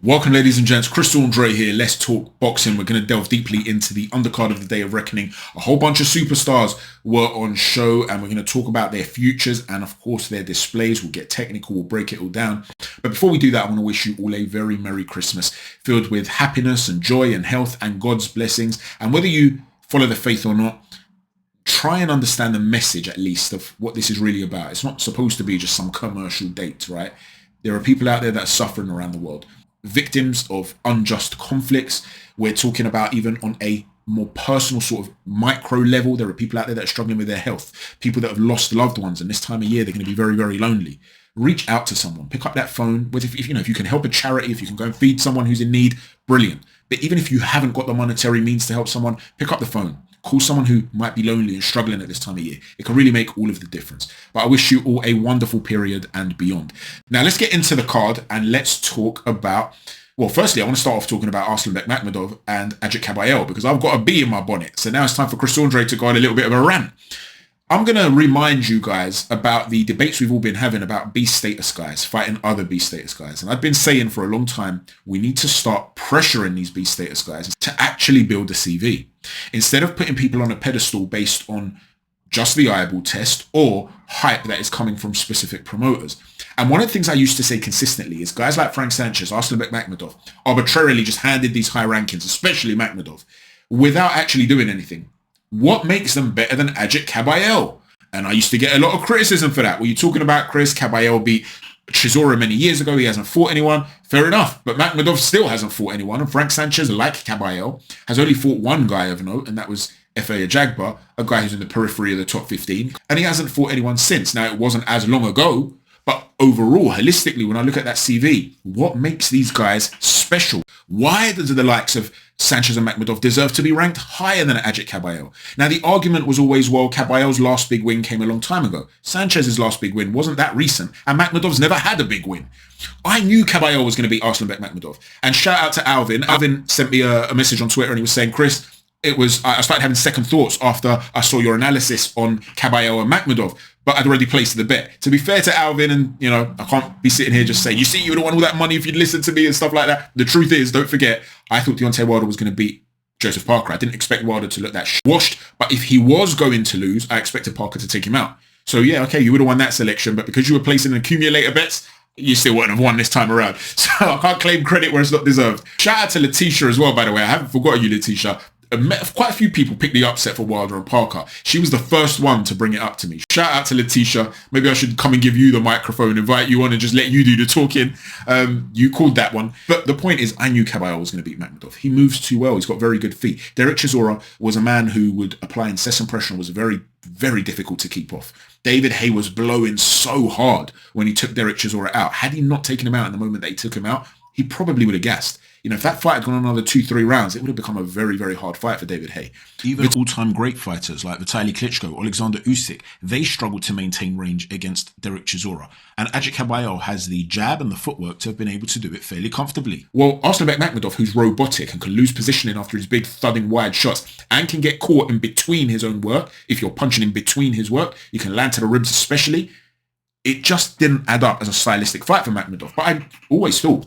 Welcome, ladies and gents. Chris Andre here. Let's talk boxing. We're going to delve deeply into the undercard of the Day of Reckoning. A whole bunch of superstars were on show, and we're going to talk about their futures and, of course, their displays. We'll get technical. We'll break it all down. But before we do that, I want to wish you all a very Merry Christmas, filled with happiness and joy and health and God's blessings. And whether you follow the faith or not, try and understand the message, at least, of what this is really about. It's not supposed to be just some commercial date, right? There are people out there that are suffering around the world, victims of unjust conflicts. We're talking about even on a more personal sort of micro level. There are people out there that are struggling with their health, people that have lost loved ones, and this time of year they're going to be very, very lonely. Reach out to someone, pick up that phone. If you can help a charity, if you can go and feed someone who's in need, brilliant. But even if you haven't got the monetary means to help someone, pick up the phone. Call someone who might be lonely and struggling at this time of year. It can really make all of the difference. But I wish you all a wonderful period and beyond. Now, let's get into the card and let's talk about, well, firstly, I want to start off talking about Arslanbek Makhmudov and Ajit Kabayel, because I've got a bee in my bonnet. So now it's time for Chris Andre to go on a little bit of a rant. I'm going to remind you guys about the debates we've all been having about beast status guys fighting other beast status guys. And I've been saying for a long time, we need to start pressuring these beast status guys to actually build a CV. Instead of putting people on a pedestal based on just the eyeball test or hype that is coming from specific promoters. And one of the things I used to say consistently is guys like Frank Sanchez, Arslanbek Makhmudov, arbitrarily just handed these high rankings, especially Makhmudov, without actually doing anything. What makes them better than Ajit Kabayel? And I used to get a lot of criticism for that. Were you talking about Chris? Kabayel beat ZORRO many years ago. He hasn't fought anyone. Fair enough. But Makhmudov still hasn't fought anyone. And Frank Sanchez, like Kabayel, has only fought one guy of note, and that was Opetaia Jagba, a guy who's in the periphery of the top 15. And he hasn't fought anyone since. Now, it wasn't as long ago, but overall, holistically, when I look at that CV, what makes these guys special? Why do the likes of Sanchez and Makhmudov deserve to be ranked higher than Ajit Kabayel? Now, the argument was always, well, Kabayel's last big win came a long time ago. Sanchez's last big win wasn't that recent, and Makhmudov's never had a big win. I knew Kabayel was going to beat Arslanbek Makhmudov. And shout out to Alvin. Alvin sent me a message on Twitter, and he was saying, Chris, I started having second thoughts after I saw your analysis on Kabayel and Makhmudov, but I'd already placed the bet. To be fair to Alvin, and I can't be sitting here just saying, you see, you would have won all that money if you'd listened to me and stuff like that. The truth is, don't forget, I thought Deontay Wilder was going to beat Joseph Parker. I didn't expect Wilder to look that washed, but if he was going to lose, I expected Parker to take him out. So yeah, okay, you would have won that selection, but because you were placing accumulator bets, you still wouldn't have won this time around. So I can't claim credit where it's not deserved. Shout out to Letitia as well, by the way. I haven't forgotten you, Letitia. Quite a few people picked the upset for Wilder and Parker. She was the first one to bring it up to me. Shout out to Letitia. Maybe I should come and give you the microphone, invite you on and just let you do the talking. You called that one. But the point is, I knew Kabayel was going to beat Makhmudov. He moves too well. He's got very good feet. Derek Chisora was a man who would apply incessant pressure and was very, very difficult to keep off. David Haye was blowing so hard when he took Derek Chisora out. Had he not taken him out in the moment that he took him out, he probably would have gassed. If that fight had gone another 2-3 rounds, it would have become a very, very hard fight for David Haye. Even all-time great fighters like Vitaly Klitschko, Alexander Usyk, they struggled to maintain range against Derek Chisora. And Ajit Kabayel has the jab and the footwork to have been able to do it fairly comfortably. Well, Arslanbek Makhmudov, who's robotic and can lose positioning after his big thudding wide shots and can get caught in between his own work. If you're punching in between his work, you can land to the ribs especially. It just didn't add up as a stylistic fight for Makhmudov. But I always thought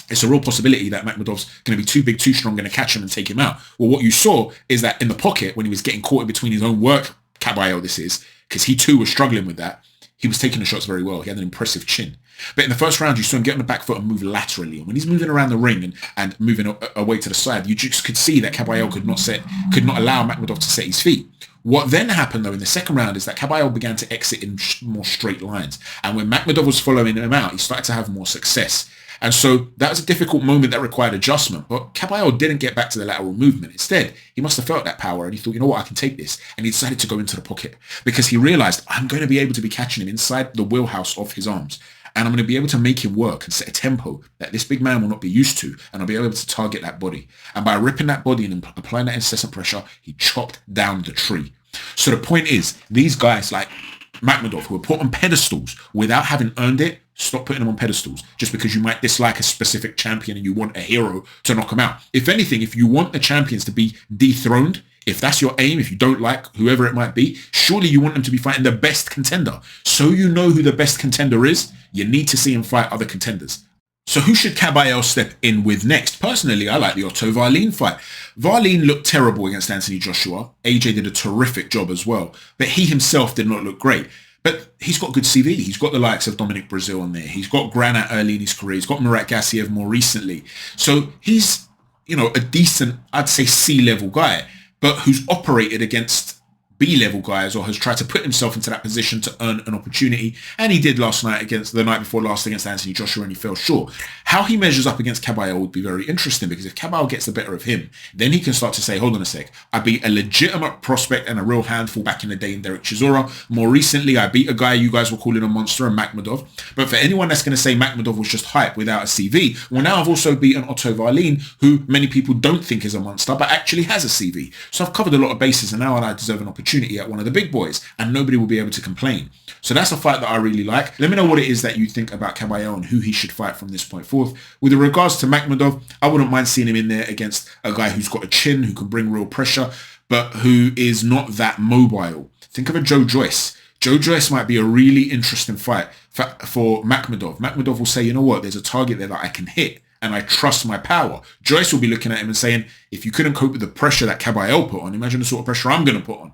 it's a real possibility that Makhmudov's going to be too big, too strong, going to catch him and take him out. Well, what you saw is that in the pocket, when he was getting caught in between his own work, Kabayel this is, because he too was struggling with that, he was taking the shots very well. He had an impressive chin. But in the first round, you saw him get on the back foot and move laterally. And when he's moving around the ring and moving away to the side, you just could see that Kabayel could not allow Makhmudov to set his feet. What then happened, though, in the second round is that Kabayel began to exit in more straight lines. And when Makhmudov was following him out, he started to have more success. And so that was a difficult moment that required adjustment. But Kabayel didn't get back to the lateral movement. Instead, he must have felt that power and he thought, you know what, I can take this. And he decided to go into the pocket because he realized, I'm going to be able to be catching him inside the wheelhouse of his arms. And I'm going to be able to make him work and set a tempo that this big man will not be used to. And I'll be able to target that body. And by ripping that body and applying that incessant pressure, he chopped down the tree. So the point is, these guys like Makhmudov, who are put on pedestals without having earned it, stop putting them on pedestals just because you might dislike a specific champion and you want a hero to knock him out. If anything, if you want the champions to be dethroned, if that's your aim, if you don't like whoever it might be, surely you want them to be fighting the best contender. So you know who the best contender is, you need to see him fight other contenders. So who should Kabayel step in with next? Personally, I like the Otto Wallin fight. Wallin looked terrible against Anthony Joshua. AJ did a terrific job as well, but he himself did not look great. But he's got good CV. He's got the likes of Dominic Brazil on there. He's got Granat early in his career. He's got Murat Gassiev more recently. So he's, a decent, I'd say C-level guy, but who's operated against B-level guys or has tried to put himself into that position to earn an opportunity. And he did the night before last against Anthony Joshua, and he fell short. How he measures up against Kabayel would be very interesting, because if Kabayel gets the better of him, then he can start to say, hold on a sec, I beat a legitimate prospect and a real handful back in the day in Derek Chisora. More recently, I beat a guy you guys were calling a monster, and Makhmudov. But for anyone that's going to say Makhmudov was just hype without a CV, well, now I've also beaten Otto Wallin, who many people don't think is a monster, but actually has a CV. So I've covered a lot of bases, and now I deserve an opportunity at one of the big boys, and nobody will be able to complain. So that's a fight that I really like. Let me know what it is that you think about Kabayel and who he should fight from this point forth. With regards to Makhmudov, I wouldn't mind seeing him in there against a guy who's got a chin, who can bring real pressure, but who is not that mobile. Think of a Joe Joyce. Joe Joyce might be a really interesting fight for Makhmudov. Makhmudov will say, you know what, there's a target there that I can hit, and I trust my power. Joyce will be looking at him and saying, if you couldn't cope with the pressure that Kabayel put on, imagine the sort of pressure I'm going to put on.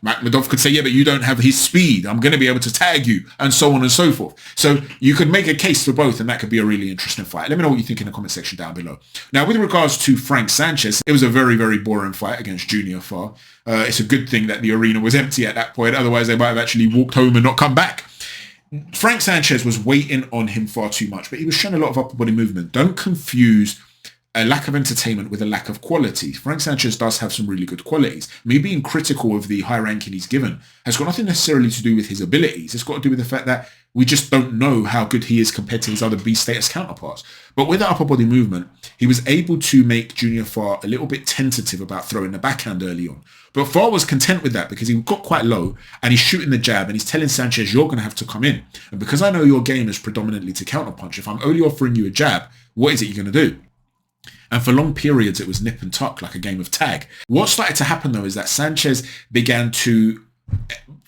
Makhmudov could say, yeah, but you don't have his speed. I'm going to be able to tag you, and so on and so forth. So you could make a case for both, and that could be a really interesting fight. Let me know what you think in the comment section down below. Now, with regards to Frank Sanchez, it was a very, very boring fight against Junior Farr. It's a good thing that the arena was empty at that point. Otherwise, they might have actually walked home and not come back. Frank Sanchez was waiting on him far too much, but he was showing a lot of upper body movement. Don't confuse a lack of entertainment with a lack of quality. Frank Sanchez does have some really good qualities. Me being critical of the high ranking he's given has got nothing necessarily to do with his abilities. It's got to do with the fact that we just don't know how good he is compared to his other B status counterparts. But with the upper body movement, he was able to make Junior Farr a little bit tentative about throwing the backhand early on. But Farr was content with that because he got quite low and he's shooting the jab, and he's telling Sanchez, you're going to have to come in. And because I know your game is predominantly to counterpunch, if I'm only offering you a jab, what is it you're going to do? And for long periods, it was nip and tuck, like a game of tag. What started to happen, though, is that Sanchez began to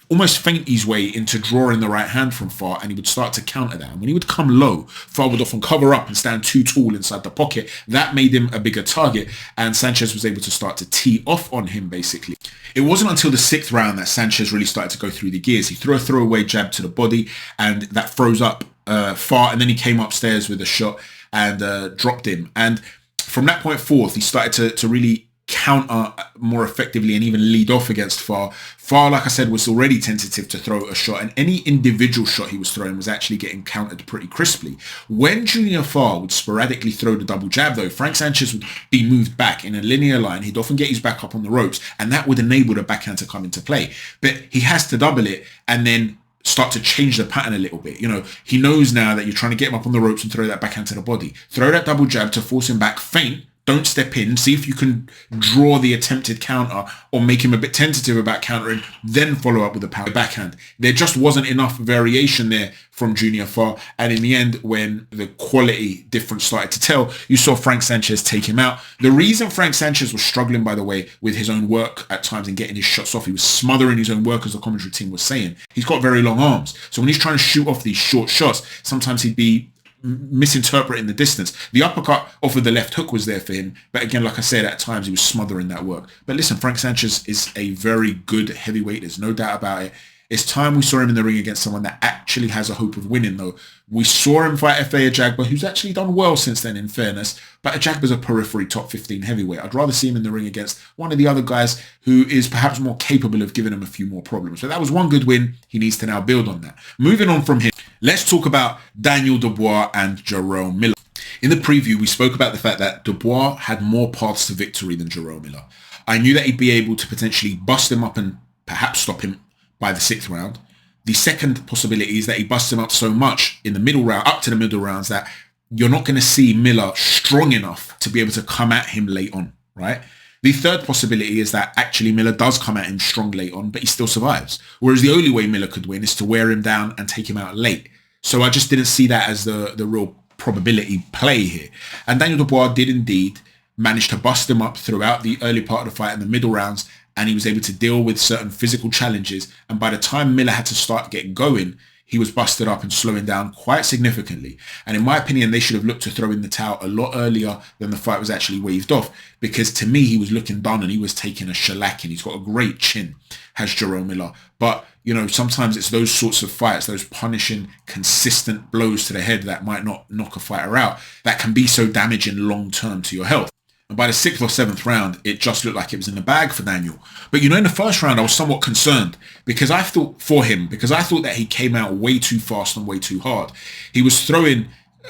almost feint his way into drawing the right hand from Farr, and he would start to counter that. And when he would come low, Farr would often cover up and stand too tall inside the pocket. That made him a bigger target, and Sanchez was able to start to tee off on him, basically. It wasn't until the 6th round that Sanchez really started to go through the gears. He threw a throwaway jab to the body, and that froze up Farr, and then he came upstairs with a shot and dropped him. And from that point forth, he started to really counter more effectively and even lead off against Farr. Farr, like I said, was already tentative to throw a shot, and any individual shot he was throwing was actually getting countered pretty crisply. When Junior Farr would sporadically throw the double jab, though, Frank Sanchez would be moved back in a linear line. He'd often get his back up on the ropes, and that would enable the backhand to come into play. But he has to double it and then start to change the pattern a little bit. He knows now that you're trying to get him up on the ropes and throw that backhand to the body. Throw that double jab to force him back, feint, don't step in, see if you can draw the attempted counter or make him a bit tentative about countering, then follow up with a power backhand. There just wasn't enough variation there from Junior Farr, and in the end, when the quality difference started to tell, you saw Frank Sanchez take him out. The reason Frank Sanchez was struggling, by the way, with his own work at times and getting his shots off, he was smothering his own work, as the commentary team was saying. He's got very long arms, so when he's trying to shoot off these short shots, sometimes he'd be misinterpreting the distance. The uppercut off of the left hook was there for him, but again, like I said, at times he was smothering that work. But listen, Frank Sanchez is a very good heavyweight, there's no doubt about it. It's time we saw him in the ring against someone that actually has a hope of winning, though. We saw him fight F.A. Ajagba, who's actually done well since then, in fairness, but Ajagba's a periphery top 15 heavyweight. I'd rather see him in the ring against one of the other guys who is perhaps more capable of giving him a few more problems. So that was one good win. He needs to now build on that. Moving on from here, let's talk about Daniel Dubois and Jarrell Miller. In the preview, we spoke about the fact that Dubois had more paths to victory than Jarrell Miller. I knew that he'd be able to potentially bust him up and perhaps stop him by the 6th round. The second possibility is that he busts him up so much in the middle round, up to the middle rounds, that you're not going to see Miller strong enough to be able to come at him late on, right? The third possibility is that actually Miller does come at him strong late on, but he still survives. Whereas the only way Miller could win is to wear him down and take him out late. So I just didn't see that as the real probability play here. And Daniel Dubois did indeed manage to bust him up throughout the early part of the fight and the middle rounds, and he was able to deal with certain physical challenges. And by the time Miller had to start getting going, he was busted up and slowing down quite significantly. And in my opinion, they should have looked to throw in the towel a lot earlier than the fight was actually waved off, because to me, he was looking done and he was taking a shellacking. He's got a great chin, has Jarrell Miller. But, you know, sometimes it's those sorts of fights, those punishing, consistent blows to the head that might not knock a fighter out, that can be so damaging long-term to your health. And by the 6th or 7th round, it just looked like it was in the bag for Daniel. But, you know, in the first round, I was somewhat concerned because I thought that he came out way too fast and way too hard. He was throwing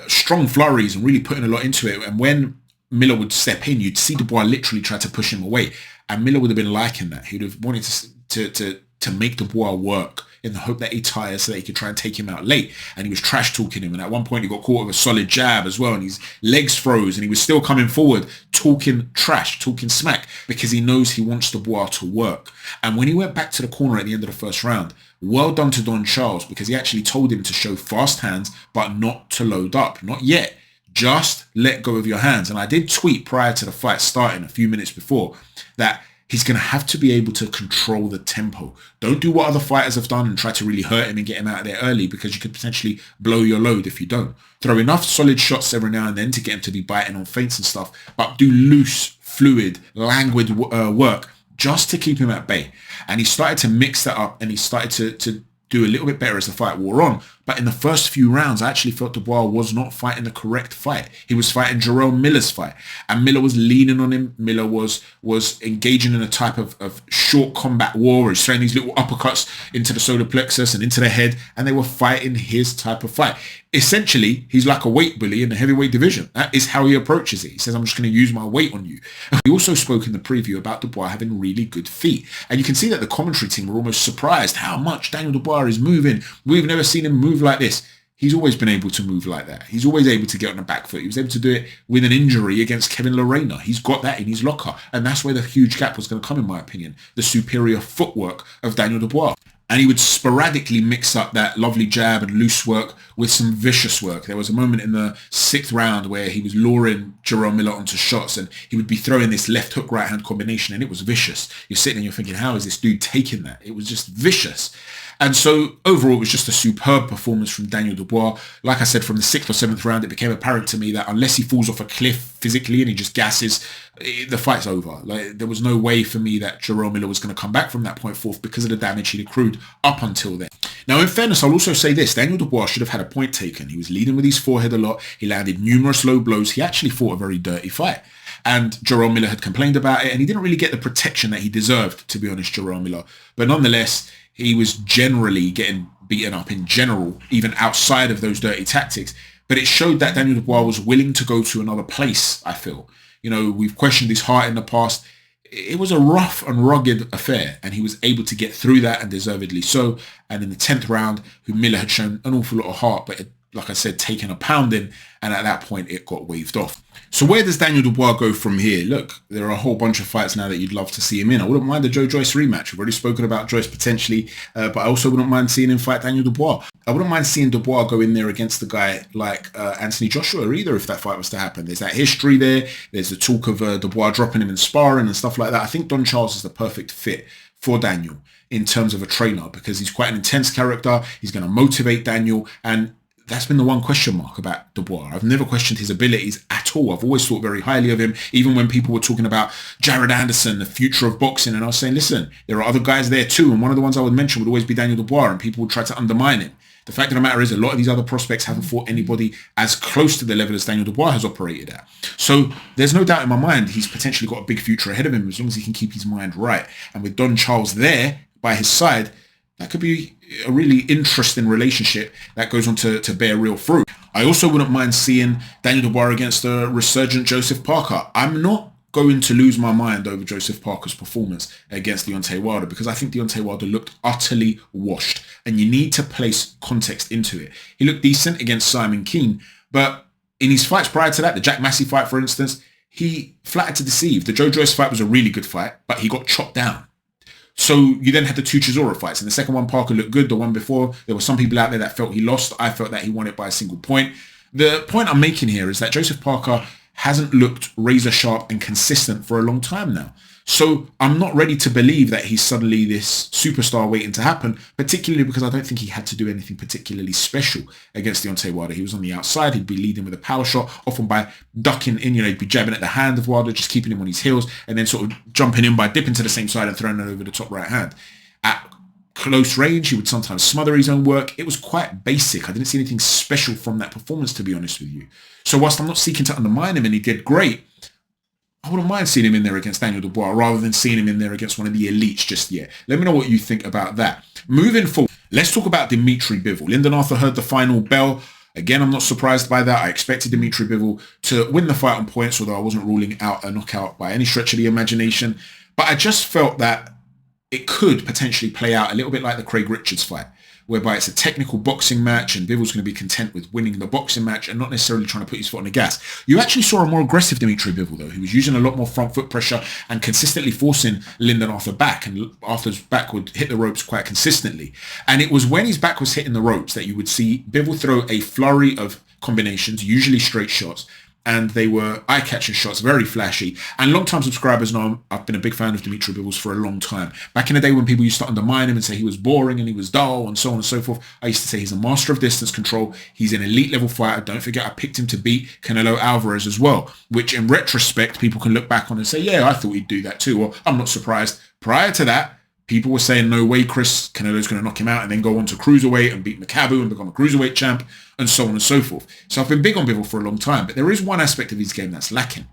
strong flurries and really putting a lot into it. And when Miller would step in, you'd see Dubois literally try to push him away. And Miller would have been liking that. He'd have wanted to make Dubois work in the hope that he tires so that he could try and take him out late. And he was trash talking him. And at one point he got caught with a solid jab as well. And his legs froze and he was still coming forward, talking trash, talking smack, because he knows he wants Dubois to work. And when he went back to the corner at the end of the first round, well done to Don Charles, because he actually told him to show fast hands, but not to load up. Not yet. Just let go of your hands. And I did tweet prior to the fight starting a few minutes before that he's going to have to be able to control the tempo. Don't do what other fighters have done and try to really hurt him and get him out of there early, because you could potentially blow your load if you don't. Throw enough solid shots every now and then to get him to be biting on feints and stuff, but do loose, fluid, languid work just to keep him at bay. And he started to mix that up, and he started to do a little bit better as the fight wore on. But in the first few rounds, I actually felt Dubois was not fighting the correct fight. He was fighting Jarrell Miller's fight. And Miller was leaning on him. Miller was engaging in a type of short combat war where he's throwing these little uppercuts into the solar plexus and into the head. And they were fighting his type of fight. Essentially, he's like a weight bully in the heavyweight division. That is how he approaches it. He says, I'm just going to use my weight on you. We also spoke in the preview about Dubois having really good feet. And you can see that the commentary team were almost surprised how much Daniel Dubois is moving. We've never seen him move like this. He's always been able to move like that. He's always able to get on the back foot. He was able to do it with an injury against Kevin Lorena. He's got that in his locker. And that's where the huge gap was going to come, in my opinion. The superior footwork of Daniel Dubois. And he would sporadically mix up that lovely jab and loose work with some vicious work. There was a moment in the 6th round where he was luring Jarrell Miller onto shots, and he would be throwing this left hook, right hand combination, and it was vicious. You're sitting and you're thinking, how is this dude taking that? It was just vicious. And so overall, it was just a superb performance from Daniel Dubois. Like I said, from the 6th or 7th round, it became apparent to me that unless he falls off a cliff physically and he just gasses, the fight's over. Like, there was no way for me that Jarrell Miller was going to come back from that point forth because of the damage he'd accrued up until then. Now, in fairness, I'll also say this. Daniel Dubois should have had a point taken. He was leading with his forehead a lot. He landed numerous low blows. He actually fought a very dirty fight. And Jarrell Miller had complained about it, and he didn't really get the protection that he deserved, to be honest, Jarrell Miller. But nonetheless, he was generally getting beaten up in general, even outside of those dirty tactics. But it showed that Daniel Dubois was willing to go to another place, I feel. You know, we've questioned his heart in the past. It was a rough and rugged affair, and he was able to get through that, and deservedly so. And in the 10th round, Miller had shown an awful lot of heart, but like I said, taken a pounding, and at that point it got waved off. So where does Daniel Dubois go from here? Look, there are a whole bunch of fights now that you'd love to see him in. I wouldn't mind the Joe Joyce rematch. We've already spoken about Joyce potentially, but I also wouldn't mind seeing him fight Daniel Dubois. I wouldn't mind seeing Dubois go in there against a guy like Anthony Joshua either, if that fight was to happen. There's that history there. There's the talk of Dubois dropping him in sparring and stuff like that. I think Don Charles is the perfect fit for Daniel in terms of a trainer, because he's quite an intense character. He's going to motivate Daniel, and that's been the one question mark about Dubois. I've never questioned his abilities at all. I've always thought very highly of him, even when people were talking about Jared Anderson, the future of boxing. And I was saying, listen, there are other guys there too. And one of the ones I would mention would always be Daniel Dubois, and people would try to undermine him. The fact of the matter is, a lot of these other prospects haven't fought anybody as close to the level as Daniel Dubois has operated at. So there's no doubt in my mind he's potentially got a big future ahead of him, as long as he can keep his mind right. And with Don Charles there by his side, that could be a really interesting relationship that goes on to bear real fruit. I also wouldn't mind seeing Daniel Dubois against a resurgent Joseph Parker. I'm not going to lose my mind over Joseph Parker's performance against Deontay Wilder, because I think Deontay Wilder looked utterly washed, and you need to place context into it. He looked decent against Simon Keane, but in his fights prior to that, the Jack Massey fight, for instance, he flattered to deceive. The Joe Joyce fight was a really good fight, but he got chopped down. So you then had the two Chisora fights. In the second one, Parker looked good. The one before, there were some people out there that felt he lost. I felt that he won it by a single point. The point I'm making here is that Joseph Parker hasn't looked razor sharp and consistent for a long time now. So I'm not ready to believe that he's suddenly this superstar waiting to happen, particularly because I don't think he had to do anything particularly special against Deontay Wilder. He was on the outside. He'd be leading with a power shot, often by ducking in, he'd be jabbing at the hand of Wilder, just keeping him on his heels, and then sort of jumping in by dipping to the same side and throwing it over the top right hand. At close range, he would sometimes smother his own work. It was quite basic. I didn't see anything special from that performance, to be honest with you. So whilst I'm not seeking to undermine him, and he did great, I wouldn't mind seeing him in there against Daniel Dubois rather than seeing him in there against one of the elites just yet. Let me know what you think about that. Moving forward, let's talk about Dimitri Bivol. Lyndon Arthur heard the final bell. Again, I'm not surprised by that. I expected Dimitri Bivol to win the fight on points, although I wasn't ruling out a knockout by any stretch of the imagination. But I just felt that it could potentially play out a little bit like the Craig Richards fight, whereby it's a technical boxing match and Bivol's going to be content with winning the boxing match and not necessarily trying to put his foot on the gas. You actually saw a more aggressive Dimitri Bivol, though. He was using a lot more front foot pressure and consistently forcing Lyndon Arthur back, and Arthur's back would hit the ropes quite consistently. And it was when his back was hitting the ropes that you would see Bivol throw a flurry of combinations, usually straight shots, and they were eye-catching shots, very flashy. And long-time subscribers know I've been a big fan of Dimitri Bivol's for a long time. Back in the day when people used to undermine him and say he was boring and he was dull and so on and so forth, I used to say he's a master of distance control. He's an elite level fighter. Don't forget, I picked him to beat Canelo Alvarez as well, which in retrospect, people can look back on and say, yeah, I thought he'd do that too. Or I'm not surprised. Prior to that, people were saying, no way, Chris, Canelo's going to knock him out and then go on to cruiserweight and beat Makabu and become a cruiserweight champ and so on and so forth. So I've been big on Bivol for a long time, but there is one aspect of his game that's lacking.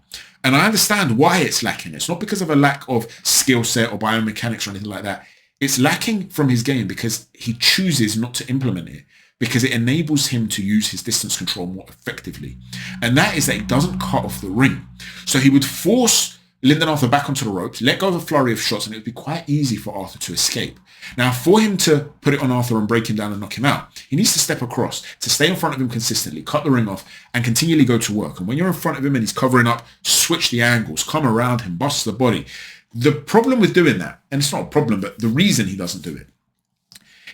And I understand why it's lacking. It's not because of a lack of skill set or biomechanics or anything like that. It's lacking from his game because he chooses not to implement it, because it enables him to use his distance control more effectively. And that is that he doesn't cut off the ring. So he would force Lyndon Arthur back onto the ropes, let go of a flurry of shots, and it would be quite easy for Arthur to escape. Now, for him to put it on Arthur and break him down and knock him out, he needs to step across, to stay in front of him consistently, cut the ring off, and continually go to work. And when you're in front of him and he's covering up, switch the angles, come around him, bust the body. The problem with doing that, and it's not a problem, but the reason he doesn't do it,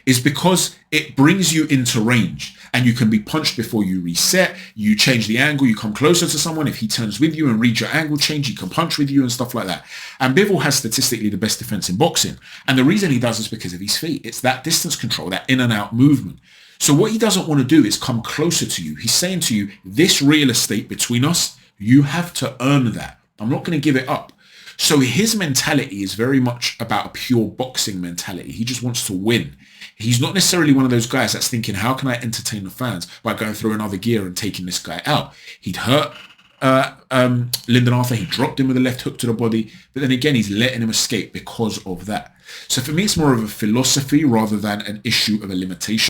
is because it brings you into range and you can be punched before you reset, you change the angle, you come closer to someone. If he turns with you and reads your angle change, he can punch with you and stuff like that. And Bivol has statistically the best defense in boxing. And the reason he does is because of his feet. It's that distance control, that in and out movement. So what he doesn't want to do is come closer to you. He's saying to you, this real estate between us, you have to earn that. I'm not going to give it up. So his mentality is very much about a pure boxing mentality. He just wants to win. He's not necessarily one of those guys that's thinking, how can I entertain the fans by going through another gear and taking this guy out? He'd hurt Lyndon Arthur. He dropped him with a left hook to the body. But then again, he's letting him escape because of that. So for me, it's more of a philosophy rather than an issue of a limitation.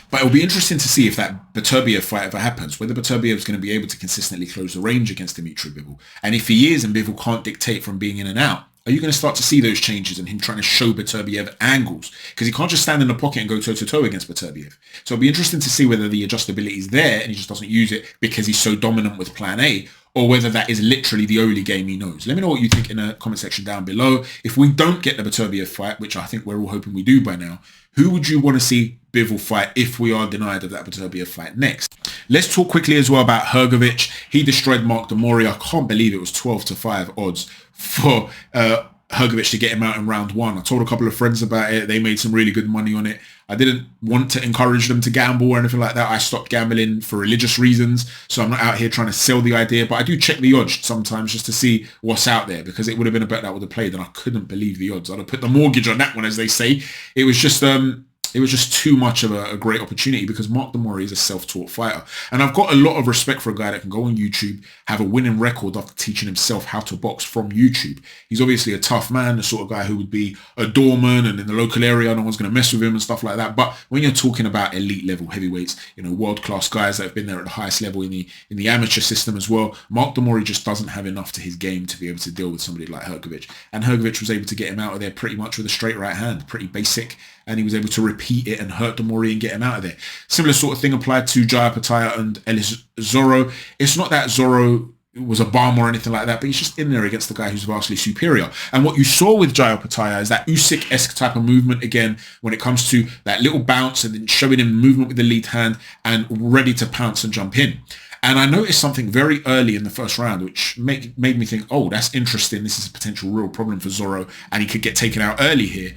But it'll be interesting to see if that Beterbiev fight ever happens, whether Beterbiev is going to be able to consistently close the range against Dimitri Bivol. And if he is and Bivol can't dictate from being in and out, are you going to start to see those changes and him trying to show Beterbiev angles? Because he can't just stand in the pocket and go toe-to-toe against Beterbiev. So it'll be interesting to see whether the adjustability is there and he just doesn't use it because he's so dominant with plan A, or whether that is literally the only game he knows. Let me know what you think in the comment section down below. If we don't get the Beterbiev fight, which I think we're all hoping we do by now, who would you want to see Bivol fight if we are denied of that Beterbiev fight next? Let's talk quickly as well about Hrgovic. He destroyed Mark de Mori. I can't believe it was 12-5 odds for Hrgovic to get him out in round one. I told a couple of friends about it. They made some really good money on it. I didn't want to encourage them to gamble or anything like that. I stopped gambling for religious reasons, so I'm not out here trying to sell the idea, but I do check the odds sometimes just to see what's out there, because it would have been a bet that would have played and I couldn't believe the odds. I'd have put the mortgage on that one, as they say. It was just too much of a great opportunity, because Mark de Mori is a self-taught fighter. And I've got a lot of respect for a guy that can go on YouTube, have a winning record after teaching himself how to box from YouTube. He's obviously a tough man, the sort of guy who would be a doorman and in the local area, no one's going to mess with him and stuff like that. But when you're talking about elite level heavyweights, world-class guys that have been there at the highest level in the amateur system as well, Mark de Mori just doesn't have enough to his game to be able to deal with somebody like Hrgovic. And Hrgovic was able to get him out of there pretty much with a straight right hand, pretty basic. And he was able to repeat it and hurt de Mori and get him out of there. Similar sort of thing applied to Opetaia and ELLIS ZORRO. It's not that ZORRO was a bum or anything like that, but he's just in there against the guy who's vastly superior. And what you saw with Opetaia is that Usyk-esque type of movement again, when it comes to that little bounce and then showing him movement with the lead hand and ready to pounce and jump in. And I noticed something very early in the first round, which made me think, oh, that's interesting. This is a potential real problem for Zorro, and he could get taken out early here.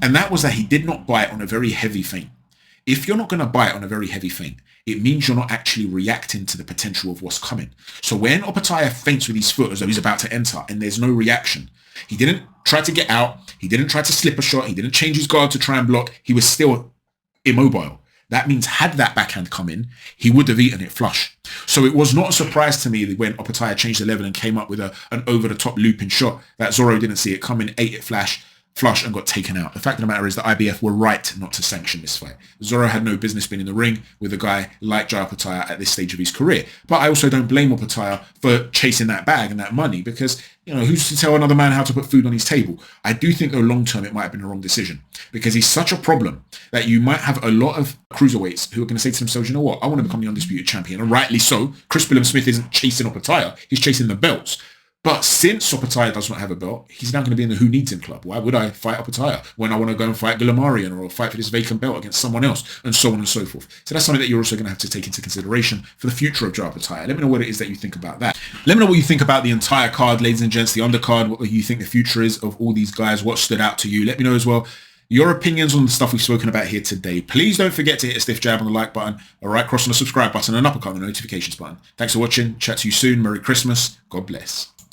And that was that he did not bite on a very heavy feint. If you're not going to bite on a very heavy feint, it means you're not actually reacting to the potential of what's coming. So when Opetaia feints with his foot as though he's about to enter and there's no reaction, he didn't try to get out, he didn't try to slip a shot, he didn't change his guard to try and block, he was still immobile. That means had that backhand come in, he would have eaten it flush. So it was not a surprise to me when Opetaia changed the level and came up with an over-the-top looping shot that Zorro didn't see it coming, ate it flush, and got taken out. The fact of the matter is that IBF were right not to sanction this fight. Zorro had no business being in the ring with a guy like Jai Opetaia at this stage of his career. But I also don't blame Opetaia for chasing that bag and that money because, you know, who's to tell another man how to put food on his table? I do think, though, long-term, it might have been the wrong decision because he's such a problem that you might have a lot of cruiserweights who are going to say to themselves, you know what, I want to become the undisputed champion. And rightly so. Chris Smith isn't chasing Opetaia. He's chasing the belts. But since Opetaia does not have a belt, he's now going to be in the Who Needs Him club. Why would I fight Opetaia when I want to go and fight Guillemarian or fight for this vacant belt against someone else and so on and so forth? So that's something that you're also going to have to take into consideration for the future of Jai Opetaia. Let me know what it is that you think about that. Let me know what you think about the entire card, ladies and gents, the undercard, what you think the future is of all these guys, what stood out to you. Let me know as well your opinions on the stuff we've spoken about here today. Please don't forget to hit a stiff jab on the like button, a right cross on the subscribe button, and an uppercut on the notifications button. Thanks for watching. Chat to you soon. Merry Christmas. God bless.